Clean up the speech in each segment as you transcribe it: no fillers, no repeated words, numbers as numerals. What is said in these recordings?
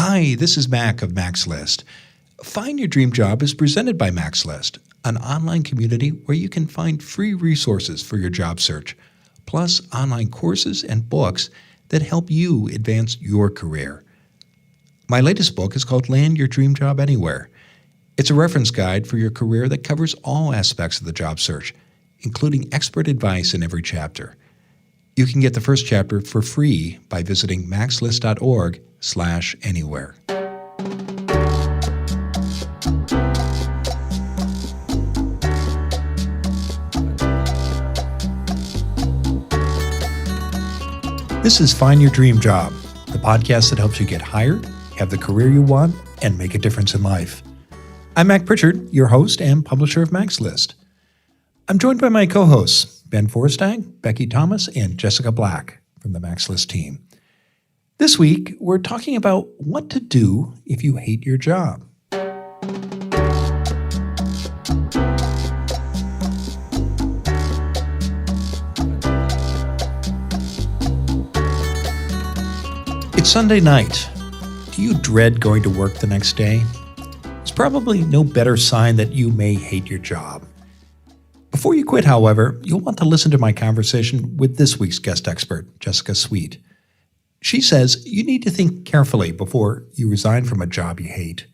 Hi, this is Mac of Mac's List. Find Your Dream Job is presented by Mac's List, an online community where you can find free resources for your job search, plus online courses and books that help you advance your career. My latest book is called Land Your Dream Job Anywhere. It's a reference guide for your career that covers all aspects of the job search, including expert advice in every chapter. You can get the first chapter for free by visiting maxlist.org/anywhere. This is Find Your Dream Job, the podcast that helps you get hired, have the career you want, and make a difference in life. I'm Mac Pritchard, your host and publisher of Mac's List. I'm joined by my co-hosts, Ben Forstag, Becky Thomas, and Jessica Black from the Mac's List team. This week, we're talking about what to do if you hate your job. It's Sunday night. Do you dread going to work the next day? It's probably no better sign that you may hate your job. Before you quit, however, you'll want to listen to my conversation with this week's guest expert, Jessica Sweet. She says you need to think carefully before you resign from a job you hate,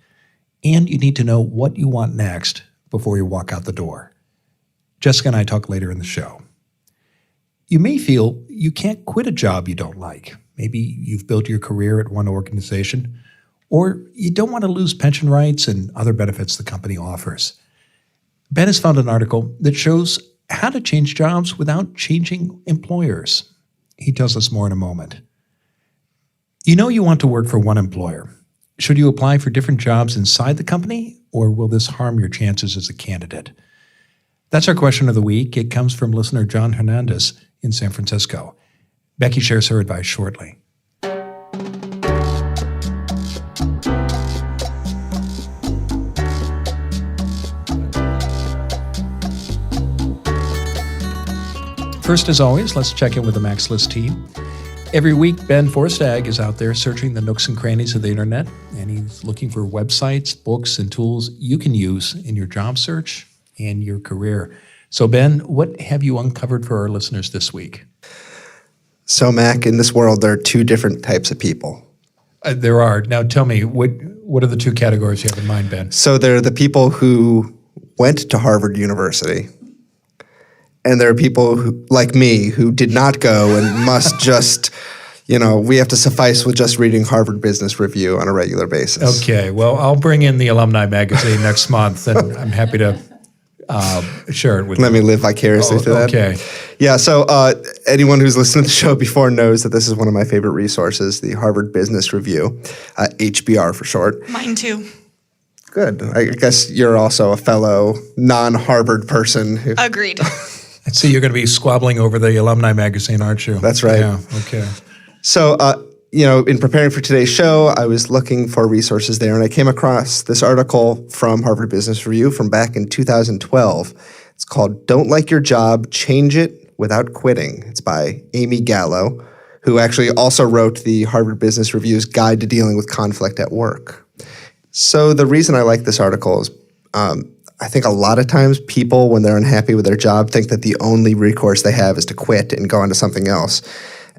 and you need to know what you want next before you walk out the door. Jessica and I talk later in the show. You may feel you can't quit a job you don't like. Maybe you've built your career at one organization, or you don't want to lose pension rights and other benefits the company offers. Ben has found an article that shows how to change jobs without changing employers. He tells us more in a moment. You know you want to work for one employer. Should you apply for different jobs inside the company, or will this harm your chances as a candidate? That's our question of the week. It comes from listener Jon Hernandez in San Francisco. Becky shares her advice shortly. First, as always, let's check in with the Mac's List team. Every week, Ben Forstag is out there searching the nooks and crannies of the internet, and he's looking for websites, books, and tools you can use in your job search and your career. So, Ben, what have you uncovered for our listeners this week? So, Mac, in this world, there are two different types of people. There are. Now, tell me, what are the two categories you have in mind, Ben? So there are the people who went to Harvard University, and there are people who, like me, who did not go and must just, we have to suffice with just reading Harvard Business Review on a regular basis. Okay. Well, I'll bring in the alumni magazine next month, and I'm happy to share it with you. Let me live vicariously through that. Okay. Yeah, so anyone who's listened to the show before knows that this is one of my favorite resources, the Harvard Business Review, HBR for short. Mine too. Good. I guess you're also a fellow non-Harvard person. Agreed. I see you're going to be squabbling over the alumni magazine, aren't you? That's right. Yeah, okay. So, in preparing for today's show, I was looking for resources there, and I came across this article from Harvard Business Review from back in 2012. It's called Don't Like Your Job, Change It Without Quitting. It's by Amy Gallo, who actually also wrote the Harvard Business Review's Guide to Dealing with Conflict at Work. So the reason I like this article is I think a lot of times people, when they're unhappy with their job, think that the only recourse they have is to quit and go on to something else.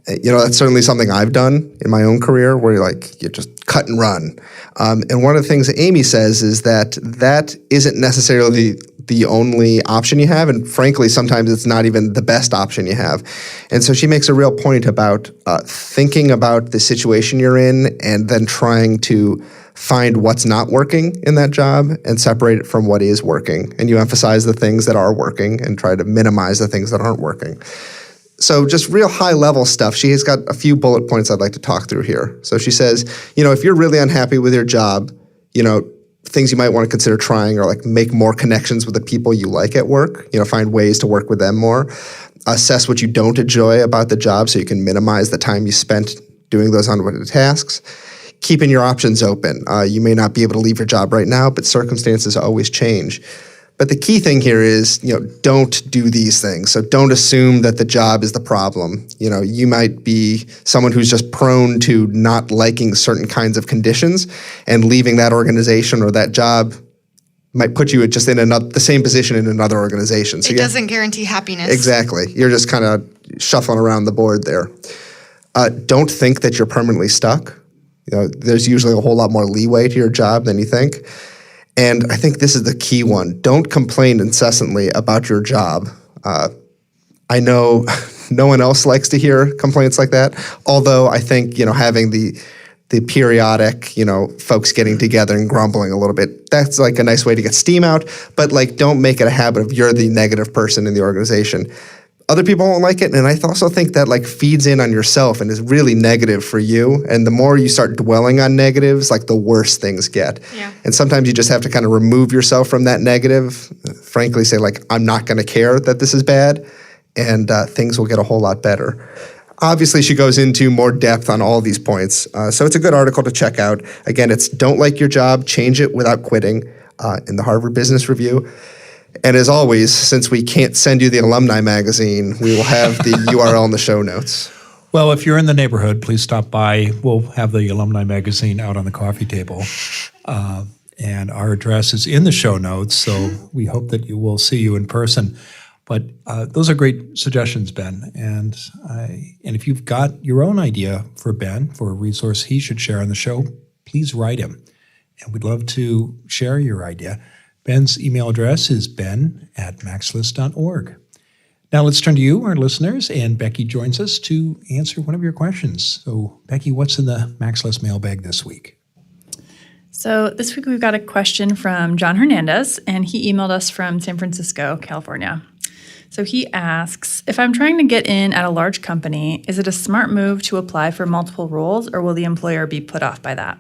That's certainly something I've done in my own career where you just cut and run. And one of the things that Amy says is that isn't necessarily the only option you have. And frankly, sometimes it's not even the best option you have. And so she makes a real point about thinking about the situation you're in and then trying to find what's not working in that job and separate it from what is working. And you emphasize the things that are working and try to minimize the things that aren't working. So just real high-level stuff. She has got a few bullet points I'd like to talk through here. So she says, if you're really unhappy with your job, things you might want to consider trying are make more connections with the people you like at work, find ways to work with them more. Assess what you don't enjoy about the job so you can minimize the time you spent doing those unwanted tasks. Keeping your options open. You may not be able to leave your job right now, but circumstances always change. But the key thing here is, don't do these things. So don't assume that the job is the problem. You might be someone who's just prone to not liking certain kinds of conditions, and leaving that organization or that job might put you just in the same position in another organization. So it doesn't guarantee happiness. Exactly. You're just kind of shuffling around the board there. Don't think that you're permanently stuck. There's usually a whole lot more leeway to your job than you think. And I think this is the key one. Don't complain incessantly about your job. I know no one else likes to hear complaints like that, although I think, having the periodic, folks getting together and grumbling a little bit, that's like a nice way to get steam out. But don't make it a habit of you're the negative person in the organization. Other people won't like it, and I also think that feeds in on yourself and is really negative for you. And the more you start dwelling on negatives, the worse things get. Yeah. And sometimes you just have to kind of remove yourself from that negative, frankly say I'm not going to care that this is bad, and things will get a whole lot better. Obviously, she goes into more depth on all these points. So it's a good article to check out. Again, it's Don't Like Your Job, Change It Without Quitting in the Harvard Business Review. And as always, since we can't send you the alumni magazine, we will have the URL in the show notes. Well, if you're in the neighborhood, please stop by. We'll have the alumni magazine out on the coffee table. And our address is in the show notes, so we hope that we'll see you in person. But those are great suggestions, Ben. And if you've got your own idea for Ben, for a resource he should share on the show, please write him. And we'd love to share your idea. Ben's email address is ben@maxlist.org. Now let's turn to you, our listeners, and Becky joins us to answer one of your questions. So, Becky, what's in the MaxList mailbag this week? So this week we've got a question from Jon Hernandez, and he emailed us from San Francisco, California. So he asks, if I'm trying to get in at a large company, is it a smart move to apply for multiple roles, or will the employer be put off by that?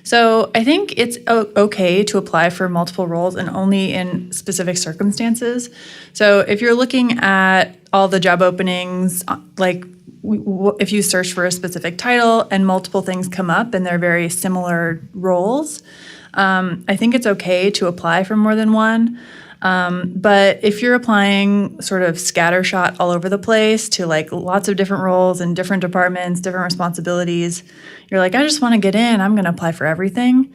So I think it's okay to apply for multiple roles and only in specific circumstances. So if you're looking at all the job openings, if you search for a specific title and multiple things come up and they're very similar roles, I think it's okay to apply for more than one. But if you're applying sort of scattershot all over the place to lots of different roles and different departments, different responsibilities, you're I just want to get in, I'm going to apply for everything.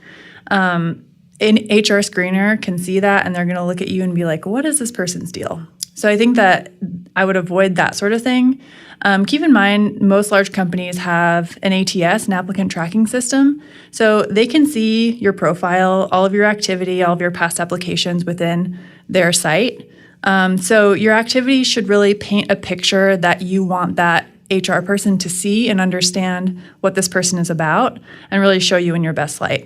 An HR screener can see that, and they're going to look at you and be what is this person's deal? So I think that I would avoid that sort of thing. Keep in mind, most large companies have an ATS, an applicant tracking system. So they can see your profile, all of your activity, all of your past applications within their site. So your activity should really paint a picture that you want that HR person to see and understand what this person is about and really show you in your best light.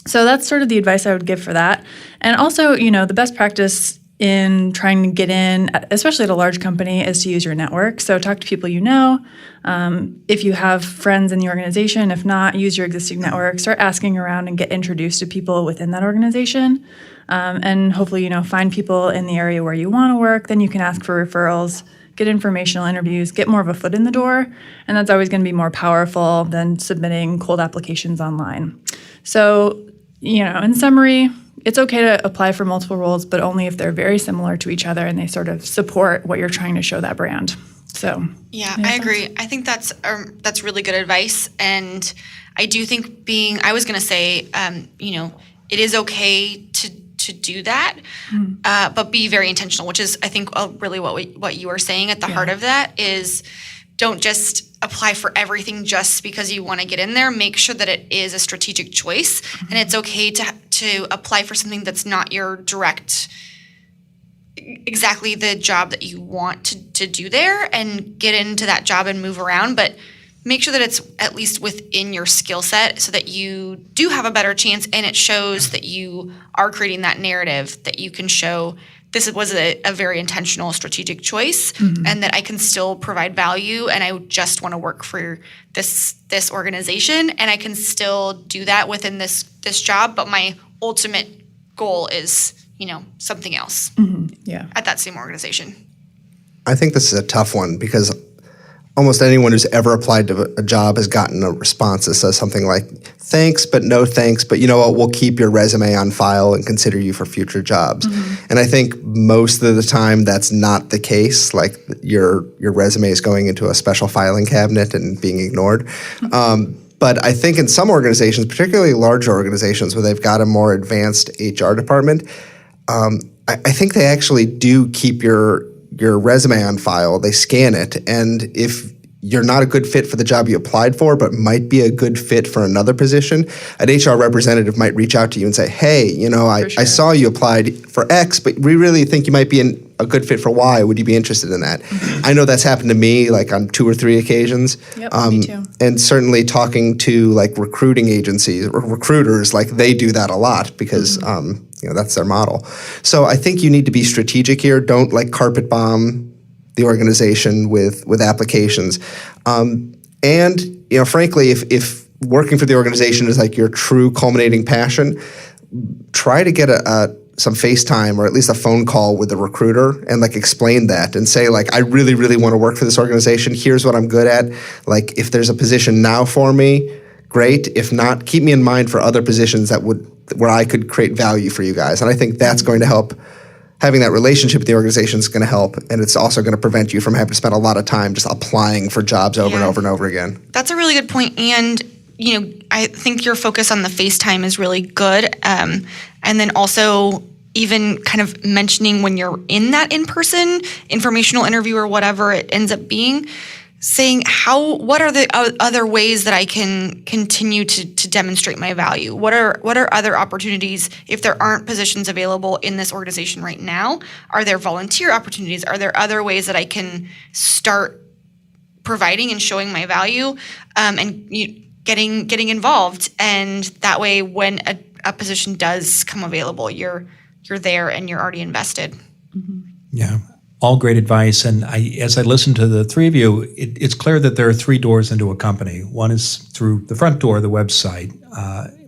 So that's sort of the advice I would give for that. And also, the best practice in trying to get in, especially at a large company, is to use your network. So talk to people you know. If you have friends in the organization, if not, use your existing network. Start asking around and get introduced to people within that organization. And hopefully, find people in the area where you want to work. Then you can ask for referrals, get informational interviews, get more of a foot in the door. And that's always going to be more powerful than submitting cold applications online. So, in summary, it's okay to apply for multiple roles, but only if they're very similar to each other and they sort of support what you're trying to show that brand. So yeah, I agree. I think that's really good advice, and I do think I was going to say, it is okay to do that, but be very intentional, which is I think really what you were saying at the heart of that is don't just apply for everything just because you want to get in there. Make sure that it is a strategic choice, and it's okay to apply for something that's not your direct, exactly the job that you want to do there, and get into that job and move around. But make sure that it's at least within your skill set so that you do have a better chance, and it shows that you are creating that narrative that you can show this was a very intentional strategic choice, and that I can still provide value, and I just want to work for this organization, and I can still do that within this job, but my ultimate goal is, something else at that same organization. I think this is a tough one because almost anyone who's ever applied to a job has gotten a response that says something like, thanks, but no thanks, but you know what, we'll keep your resume on file and consider you for future jobs. And I think most of the time that's not the case. Like your resume is going into a special filing cabinet and being ignored. But I think in some organizations, particularly larger organizations where they've got a more advanced HR department, I think they actually do keep your resume on file. They scan it, and if you're not a good fit for the job you applied for, but might be a good fit for another position, an HR representative might reach out to you and say, hey, you know, I saw you applied for X, but we really think you might be a good fit for Y. Would you be interested in that? I know that's happened to me like on 2 or 3 occasions. Yep, me too. And certainly talking to like recruiting agencies or recruiters, like they do that a lot because you know, that's their model. So I think you need to be strategic here. Don't like carpet bomb the organization with applications. And, you know, frankly, if working for the organization is like your true culminating passion, try to get some FaceTime or at least a phone call with the recruiter and like explain that and say like, I really, really want to work for this organization. Here's what I'm good at. Like if there's a position now for me, great. If not, keep me in mind for other positions where I could create value for you guys. And I think that's going to help. Having that relationship with the organization is going to help, and it's also going to prevent you from having to spend a lot of time just applying for jobs over and over and over again. That's a really good point. And, you know, I think your focus on the FaceTime is really good. And then also even kind of mentioning when you're in that in-person informational interview or whatever it ends up being, saying what are the other ways that I can continue to demonstrate my value? What are other opportunities if there aren't positions available in this organization right now? Are there volunteer opportunities? Are there other ways that I can start providing and showing my value and getting involved? And that way, when a position does come available, you're there and you're already invested. Yeah. All great advice. And as I listen to the three of you, it's clear that there are 3 doors into a company. One is through the front door, the website.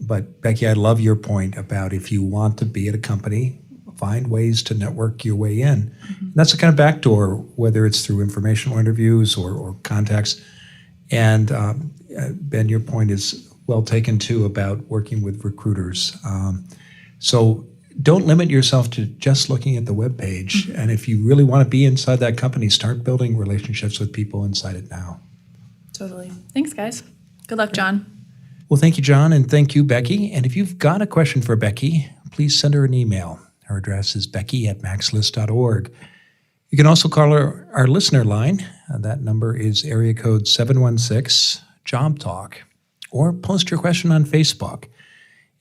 But Becky, I love your point about if you want to be at a company, find ways to network your way in. And that's the kind of back door, whether it's through informational interviews or contacts. And Ben, your point is well taken too about working with recruiters. So don't limit yourself to just looking at the webpage. And if you really want to be inside that company, start building relationships with people inside it now. Totally. Thanks, guys. Good luck, John. Well, thank you, John, and thank you, Becky. And if you've got a question for Becky, please send her an email. Her address is becky@maxlist.org. You can also call our listener line. That number is area code 716-JOB TALK, or post your question on Facebook.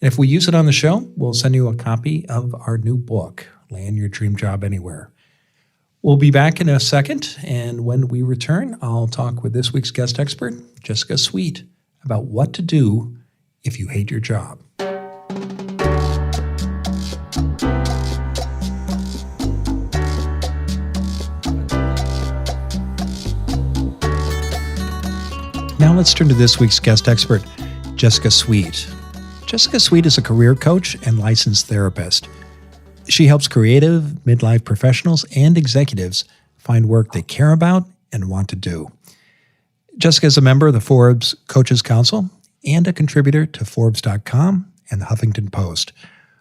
And if we use it on the show, we'll send you a copy of our new book, Land Your Dream Job Anywhere. We'll be back in a second, and when we return, I'll talk with this week's guest expert, Jessica Sweet, about what to do if you hate your job. Now let's turn to this week's guest expert, Jessica Sweet. Jessica Sweet is a career coach and licensed therapist. She helps creative, midlife professionals and executives find work they care about and want to do. Jessica is a member of the Forbes Coaches Council and a contributor to Forbes.com and the Huffington Post.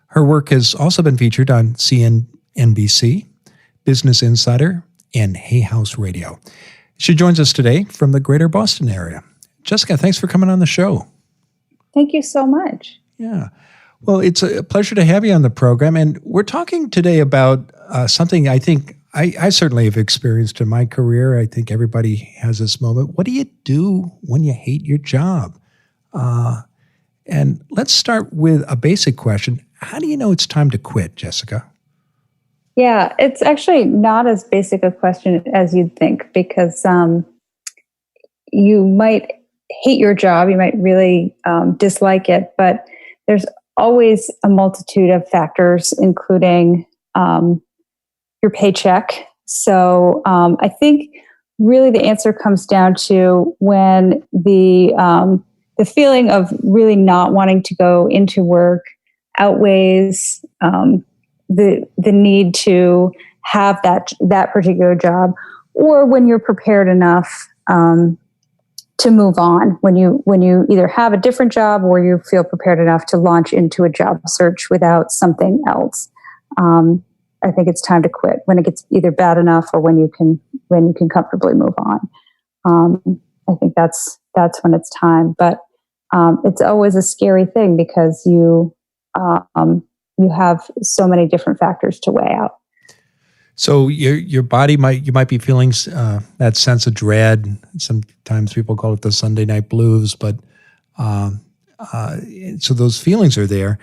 Her work has also been featured on CNBC, Business Insider, and Hay House Radio. She joins us today from the greater Boston area. Jessica, thanks for coming on the show. Thank you so much. Yeah. Well, it's a pleasure to have you on the program. And we're talking today about something I think I certainly have experienced in my career. I think everybody has this moment. What do you do when you hate your job? And let's start with a basic question. How do you know it's time to quit, Jessica? Yeah, it's actually not as basic a question as you'd think, because you might hate your job, you might really dislike it, but there's always a multitude of factors, including your paycheck. So I think really the answer comes down to when the feeling of really not wanting to go into work outweighs the need to have that particular job, or when you're prepared enough to move on when you either have a different job or you feel prepared enough to launch into a job search without something else. I think it's time to quit when it gets either bad enough or when you can comfortably move on. I think that's when it's time. But it's always a scary thing because you have so many different factors to weigh out. So your body you might be feeling that sense of dread. Sometimes people call it the Sunday night blues, but so those feelings are there.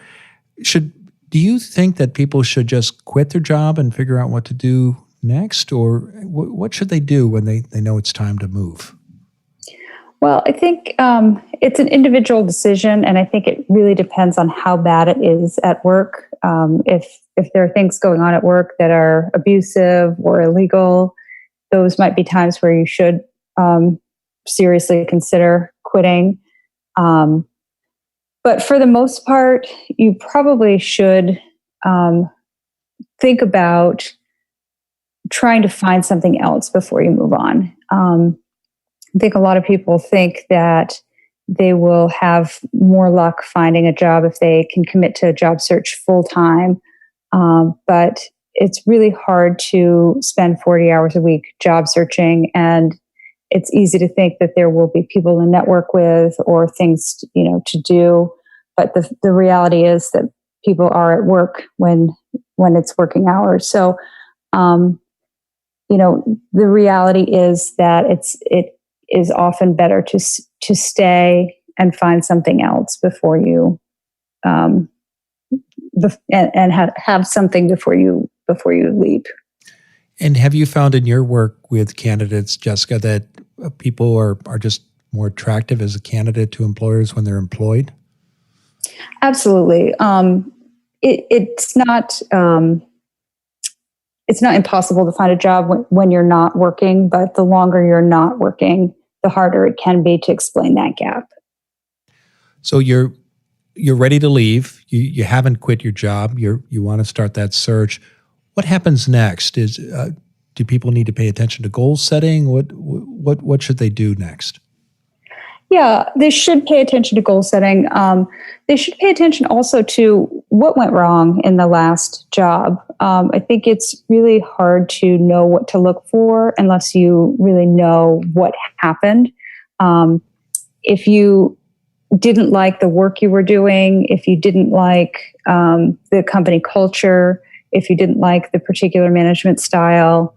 Do you think that people should just quit their job and figure out what to do next, or what should they do when they know it's time to move? Well, I think it's an individual decision, and I think it really depends on how bad it is at work. If there are things going on at work that are abusive or illegal, those might be times where you should seriously consider quitting. But for the most part, you probably should think about trying to find something else before you move on. I think a lot of people think that they will have more luck finding a job if they can commit to a job search full time. But it's really hard to spend 40 hours a week job searching. And it's easy to think that there will be people to network with or things, to do. But the reality is that people are at work when it's working hours. So, the reality is that it is often better to stay and find something else before you and have something before you leap. And have you found in your work with candidates, Jessica, that people are just more attractive as a candidate to employers when they're employed? Absolutely. It's not impossible to find a job when you're not working, but the longer you're not working, the harder it can be to explain that gap. So you're ready to leave. You haven't quit your job. You want to start that search. What happens next? Do people need to pay attention to goal setting? What should they do next? Yeah, they should pay attention to goal setting. They should pay attention also to what went wrong in the last job. I think it's really hard to know what to look for unless you really know what happened. If you didn't like the work you were doing, if you didn't like the company culture, if you didn't like the particular management style,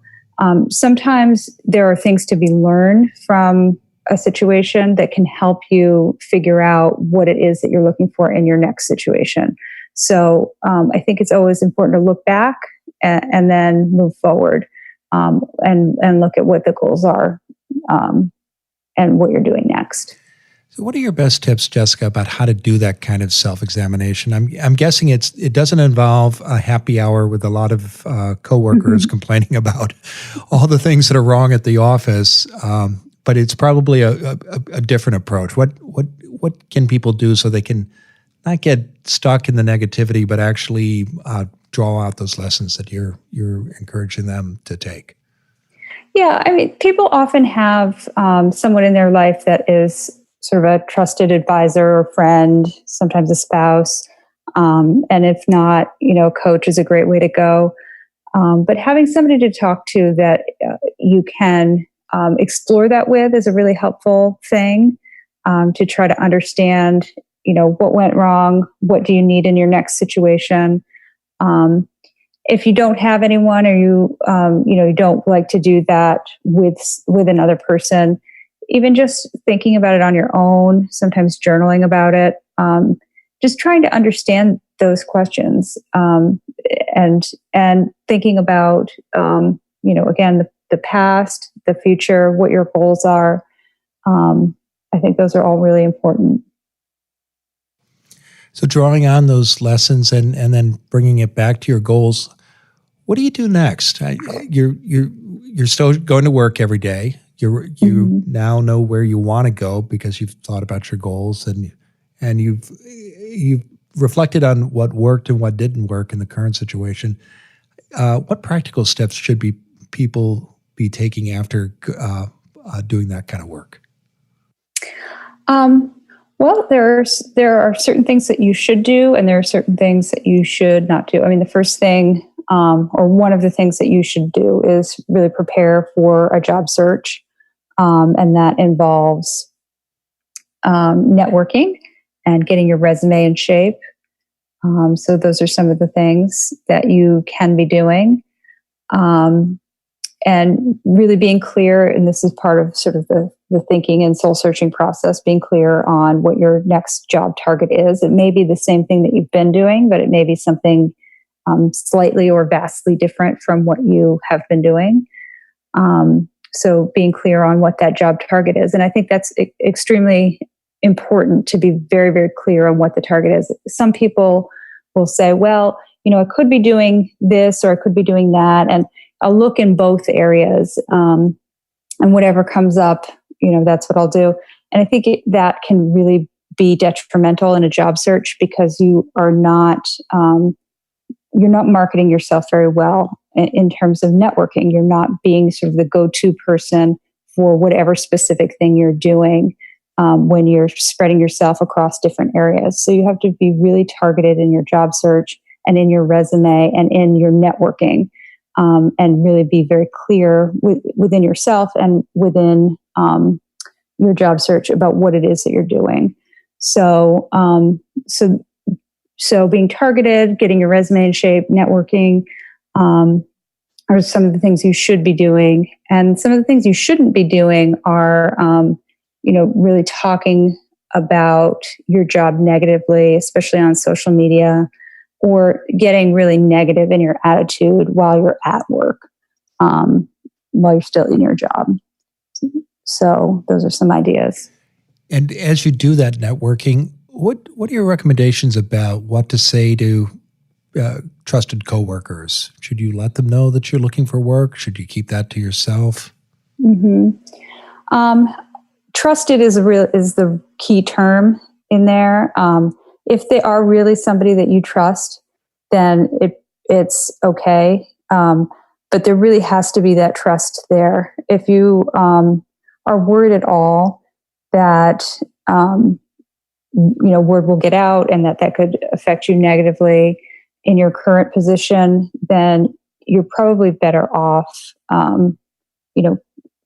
sometimes there are things to be learned from a situation that can help you figure out what it is that you're looking for in your next situation. So I think it's always important to look back and then move forward and look at what the goals are and what you're doing next. So what are your best tips, Jessica, about how to do that kind of self-examination? I'm guessing it doesn't involve a happy hour with a lot of coworkers complaining about all the things that are wrong at the office. But it's probably a different approach. What can people do so they can not get stuck in the negativity, but actually draw out those lessons that you're encouraging them to take? Yeah, I mean, people often have someone in their life that is sort of a trusted advisor or friend, sometimes a spouse, and if not, coach is a great way to go. But having somebody to talk to that you can explore that with is a really helpful thing to try to understand, what went wrong, what do you need in your next situation. If you don't have anyone or you don't like to do that with another person, even just thinking about it on your own, sometimes journaling about it, just trying to understand those questions and thinking about, again, the past, the future, what your goals are. I think those are all really important. So drawing on those lessons and then bringing it back to your goals, what do you do next? You're still going to work every day. You now know where you want to go because you've thought about your goals and you've reflected on what worked and what didn't work in the current situation. What practical steps should people be taking after doing that kind of work? Well, there are certain things that you should do, and there are certain things that you should not do. I mean, the first thing, or one of the things that you should do, is really prepare for a job search, and that involves networking and getting your resume in shape. So those are some of the things that you can be doing. And really being clear, and this is part of sort of the thinking and soul searching process, being clear on what your next job target is. It may be the same thing that you've been doing, but it may be something slightly or vastly different from what you have been doing. So being clear on what that job target is. And I think that's extremely important to be very, very clear on what the target is. Some people will say, well, I could be doing this or I could be doing that. And I'll look in both areas, and whatever comes up, that's what I'll do. And I think that can really be detrimental in a job search, because you are not, you're not marketing yourself very well in terms of networking. You're not being sort of the go-to person for whatever specific thing you're doing when you're spreading yourself across different areas. So you have to be really targeted in your job search and in your resume and in your networking. And really be very clear within yourself and within your job search about what it is that you're doing. So being targeted, getting your resume in shape, networking are some of the things you should be doing. And some of the things you shouldn't be doing are, really talking about your job negatively, especially on social media, or getting really negative in your attitude while you're at work, while you're still in your job. So those are some ideas. And as you do that networking, what are your recommendations about what to say to trusted coworkers? Should you let them know that you're looking for work? Should you keep that to yourself? Mm-hmm. Trusted is the key term in there. If they are really somebody that you trust, then it's okay. But there really has to be that trust there. If you are worried at all that word will get out and that could affect you negatively in your current position, then you're probably better off,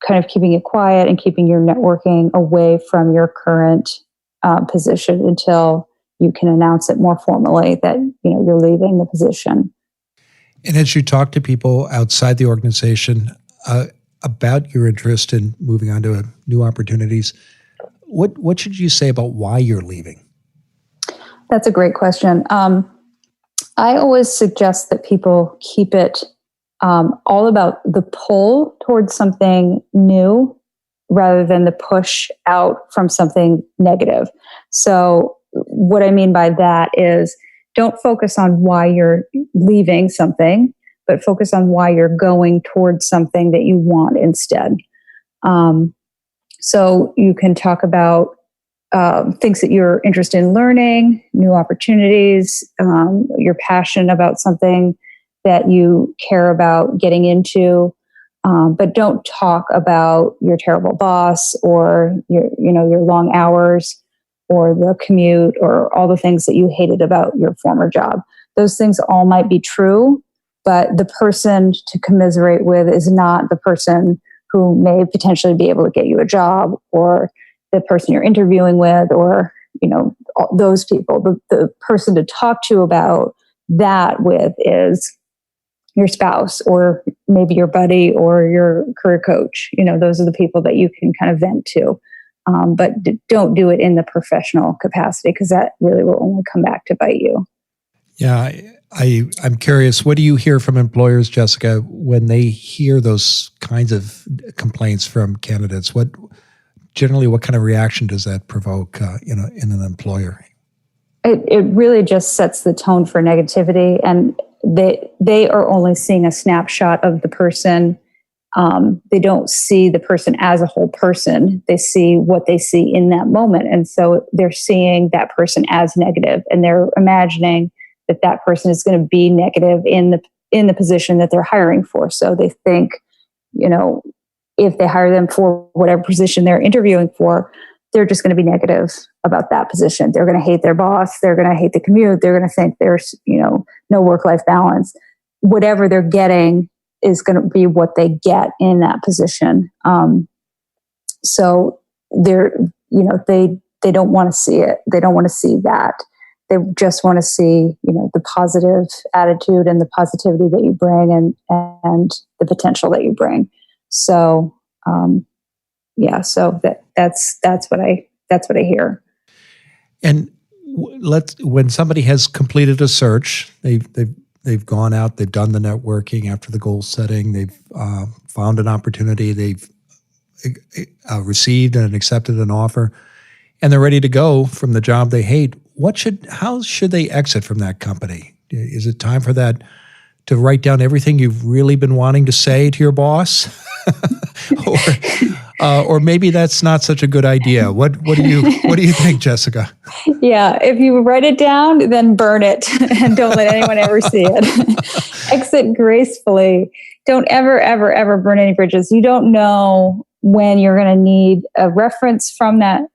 kind of keeping it quiet and keeping your networking away from your current position until you can announce it more formally that you're leaving the position. And as you talk to people outside the organization about your interest in moving on to new opportunities, what should you say about why you're leaving? That's a great question. I always suggest that people keep it all about the pull towards something new rather than the push out from something negative. So what I mean by that is, don't focus on why you're leaving something, but focus on why you're going towards something that you want instead. So you can talk about things that you're interested in learning, new opportunities, you're passionate about something that you care about getting into, but don't talk about your terrible boss or your long hours or the commute or all the things that you hated about your former job. Those things all might be true, but the person to commiserate with is not the person who may potentially be able to get you a job, or the person you're interviewing with, or those people. The person to talk to about that with is your spouse, or maybe your buddy, or your career coach. Those are the people that you can kind of vent to. But don't do it in the professional capacity, because that really will only come back to bite you. Yeah, I'm curious, what do you hear from employers, Jessica, when they hear those kinds of complaints from candidates? What kind of reaction does that provoke in an employer? It really just sets the tone for negativity, and they are only seeing a snapshot of the person. They don't see the person as a whole person. They see what they see in that moment. And so they're seeing that person as negative, and they're imagining that person is going to be negative in the position that they're hiring for. So they think, if they hire them for whatever position they're interviewing for, they're just going to be negative about that position. They're going to hate their boss. They're going to hate the commute. They're going to think there's, no work-life balance. Whatever they're getting is going to be what they get in that position. So they're, they don't want to see it. They don't want to see that. They just want to see, the positive attitude and the positivity that you bring and the potential that you bring. So, so that's what I hear. And when somebody has completed a search, they've gone out, they've done the networking after the goal setting, they've found an opportunity, they've received and accepted an offer, and they're ready to go from the job they hate. How should they exit from that company? Is it time for that to write down everything you've really been wanting to say to your boss? Or maybe that's not such a good idea. What do you think, Jessica? Yeah, if you write it down, then burn it and don't let anyone ever see it. Exit gracefully. Don't ever, ever, ever burn any bridges. You don't know when you're going to need a reference from that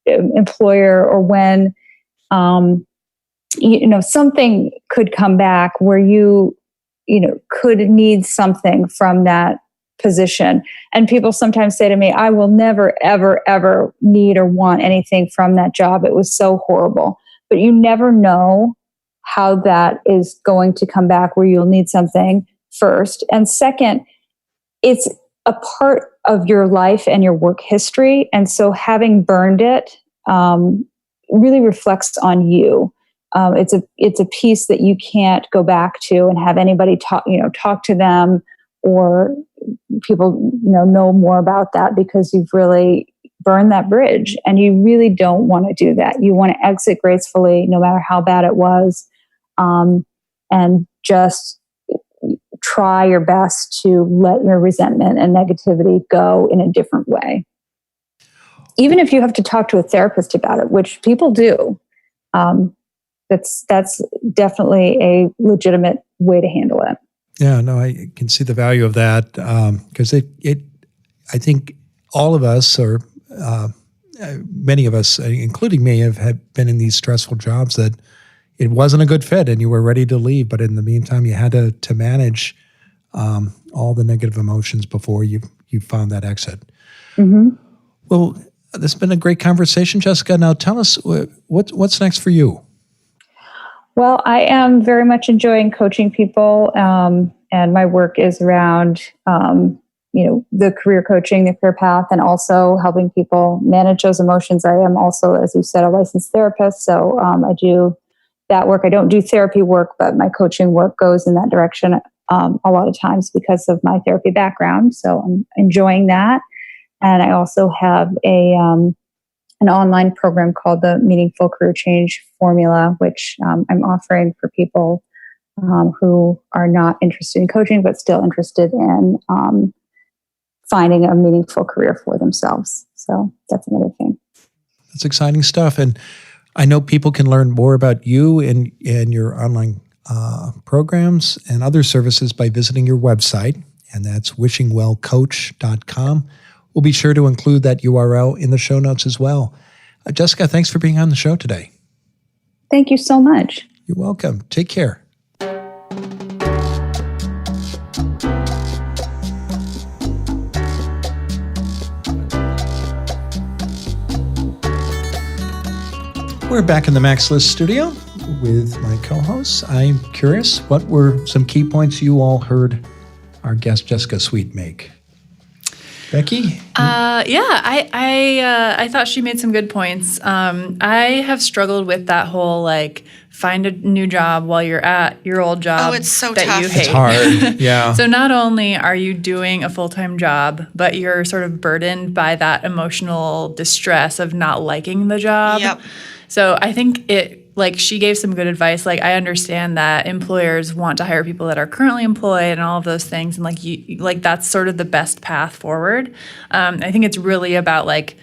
employer, or when something could come back where you could need something from that position. And people sometimes say to me, I will never, ever, ever need or want anything from that job. It was so horrible. But you never know how that is going to come back, where you'll need something first. And second, it's a part of your life and your work history. And so having burned it really reflects on you. It's a piece that you can't go back to and have anybody talk to them, or people know more about that, because you've really burned that bridge, and you really don't want to do that. You want to exit gracefully, no matter how bad it was, and just try your best to let your resentment and negativity go in a different way. Even if you have to talk to a therapist about it, which people do, that's definitely a legitimate way to handle it. Yeah, no, I can see the value of that, because I think all of us, or many of us, including me, have been in these stressful jobs that it wasn't a good fit, and you were ready to leave, but in the meantime, you had to manage all the negative emotions before you found that exit. Mm-hmm. Well, this has been a great conversation, Jessica. Now tell us what's next for you. Well, I am very much enjoying coaching people, and my work is around, the career coaching, the career path, and also helping people manage those emotions. I am also, as you said, a licensed therapist, so I do that work. I don't do therapy work, but my coaching work goes in that direction a lot of times because of my therapy background. So I'm enjoying that, and I also have an online program called the Meaningful Career Change Formula, which I'm offering for people who are not interested in coaching, but still interested in finding a meaningful career for themselves. So that's another thing. That's exciting stuff. And I know people can learn more about you and your online programs and other services by visiting your website, and that's wishingwellcoach.com. We'll be sure to include that URL in the show notes as well. Jessica, thanks for being on the show today. Thank you so much. You're welcome. Take care. We're back in the Max List studio with my co-hosts. I'm curious, what were some key points you all heard our guest Jessica Sweet make? Becky? I thought she made some good points. I have struggled with that whole find a new job while you're at your old job. Oh, it's so that tough. you hate. It's hard. Yeah. So not only are you doing a full-time job, but you're sort of burdened by that emotional distress of not liking the job. Yep. So I think she gave some good advice. I understand that employers want to hire people that are currently employed and all of those things. And that's sort of the best path forward. I think it's really about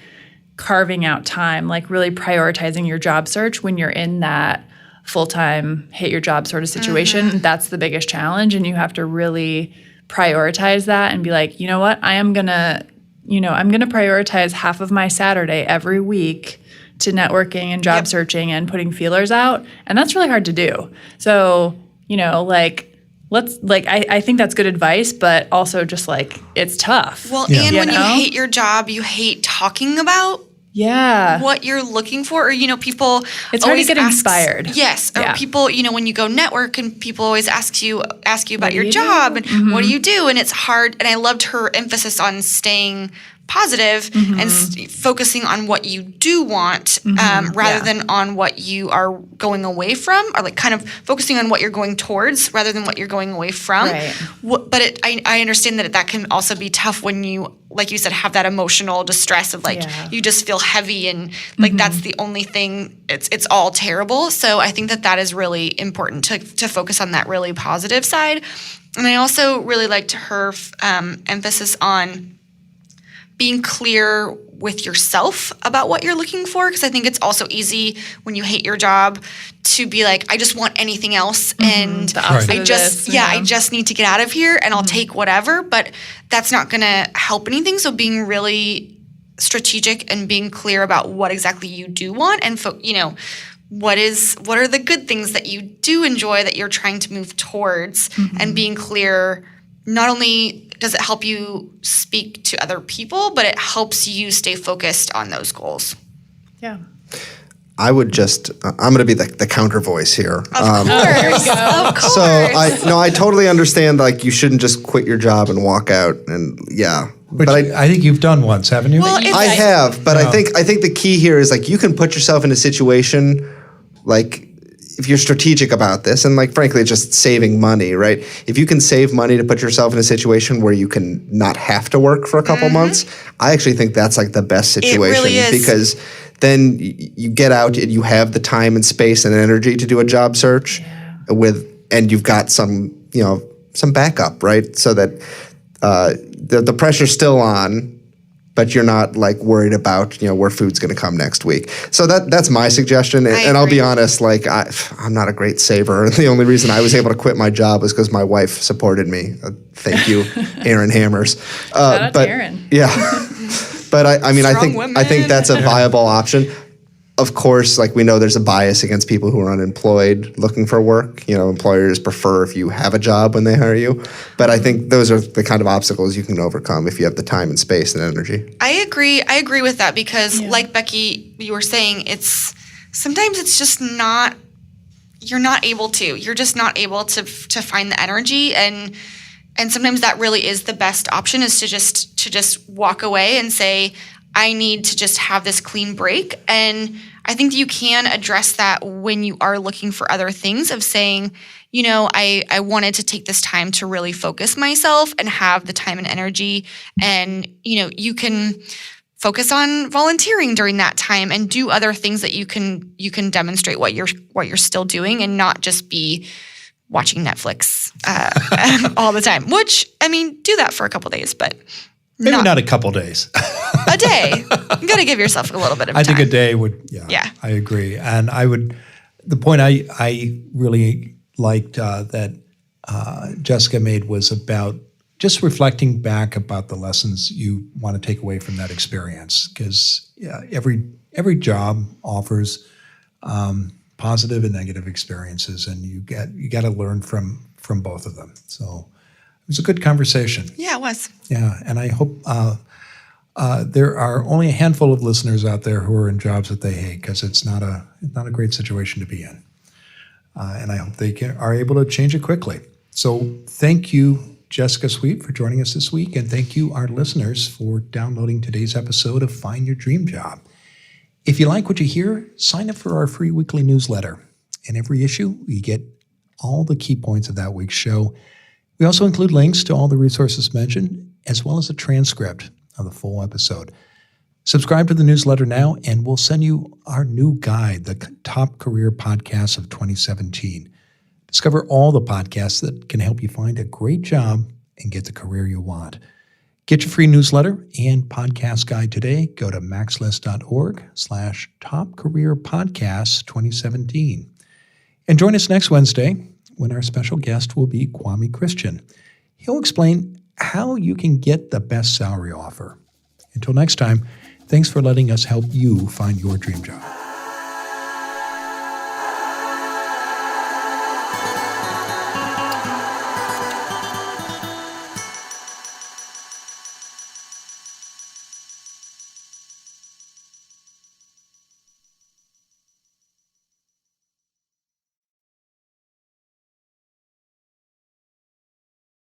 carving out time, really prioritizing your job search when you're in that full-time hate your job sort of situation. Mm-hmm. That's the biggest challenge. And you have to really prioritize that and be like, you know what, I am going to I'm going to prioritize half of my Saturday every week to networking and job searching and putting feelers out. And that's really hard to do. So, I think that's good advice, but also just it's tough. Well, and when you hate your job, you hate talking about what you're looking for, or people it's hard to get inspired. Yes, or people when you go network and people always ask you about your job and what do you do, and it's hard. And I loved her emphasis on staying positive and focusing on what you do want rather than on what you are going away from, or kind of focusing on what you're going towards rather than what you're going away from. Right. But I understand that can also be tough when you, like you said, have that emotional distress of you just feel heavy and that's the only thing. It's all terrible. So I think that is really important to focus on that really positive side. And I also really liked her emphasis on being clear with yourself about what you're looking for, because I think it's also easy when you hate your job to be I just want anything else, and I just need to get out of here, and I'll take whatever. But that's not going to help anything. So being really strategic and being clear about what exactly you do want, and what are the good things that you do enjoy that you're trying to move towards, and being clear. Not only does it help you speak to other people, but it helps you stay focused on those goals. Yeah. I would I'm going to be the counter voice here. Of course. So I totally understand, you shouldn't just quit your job and walk out, and But I think you've done once, haven't you? Well, I have, but I think the key here is you can put yourself in a situation if you're strategic about this, and frankly, just saving money, right? If you can save money to put yourself in a situation where you can not have to work for a couple months, I actually think that's the best situation. It really is. Because then you get out and you have the time and space and energy to do a job search and you've got some backup, right? So that the pressure's still on, but you're not worried about where food's going to come next week. So that's my suggestion. And I'll be honest, I'm not a great saver. The only reason I was able to quit my job was because my wife supported me. Thank you, Aaron Hammers. Shout out to Aaron. Yeah, but I think that's a viable option. Of course, we know there's a bias against people who are unemployed looking for work. Employers prefer if you have a job when they hire you. But I think those are the kind of obstacles you can overcome if you have the time and space and energy. I agree with that, because like Becky, you were saying, sometimes it's just not, you're not able to. You're just not able to find the energy, and sometimes that really is the best option, is to just walk away and say, I need to just have this clean break. And I think that you can address that when you are looking for other things, of saying, I wanted to take this time to really focus myself and have the time and energy. And, you can focus on volunteering during that time and do other things that you can demonstrate what you're still doing, and not just be watching Netflix all the time, which, do that for a couple days, but maybe not a couple days. A day. You got to give yourself a little bit of time. I think a day would, I agree. And the point I really liked that Jessica made was about just reflecting back about the lessons you want to take away from that experience. Because every job offers positive and negative experiences, and you got to learn from both of them. So it was a good conversation. Yeah, it was. Yeah, and I hope there are only a handful of listeners out there who are in jobs that they hate, because it's not a great situation to be in. And I hope they are able to change it quickly. So thank you, Jessica Sweet, for joining us this week, and thank you, our listeners, for downloading today's episode of Find Your Dream Job. If you like what you hear, sign up for our free weekly newsletter. In every issue, you get all the key points of that week's show. We also include links to all the resources mentioned, as well as a transcript of the full episode. Subscribe to the newsletter now, and we'll send you our new guide, the Top Career Podcasts of 2017. Discover all the podcasts that can help you find a great job and get the career you want. Get your free newsletter and podcast guide today. Go to maxlist.org/topcareerpodcasts2017. And join us next Wednesday when our special guest will be Kwame Christian. He'll explain how you can get the best salary offer Until next time, thanks for letting us help you find your dream job.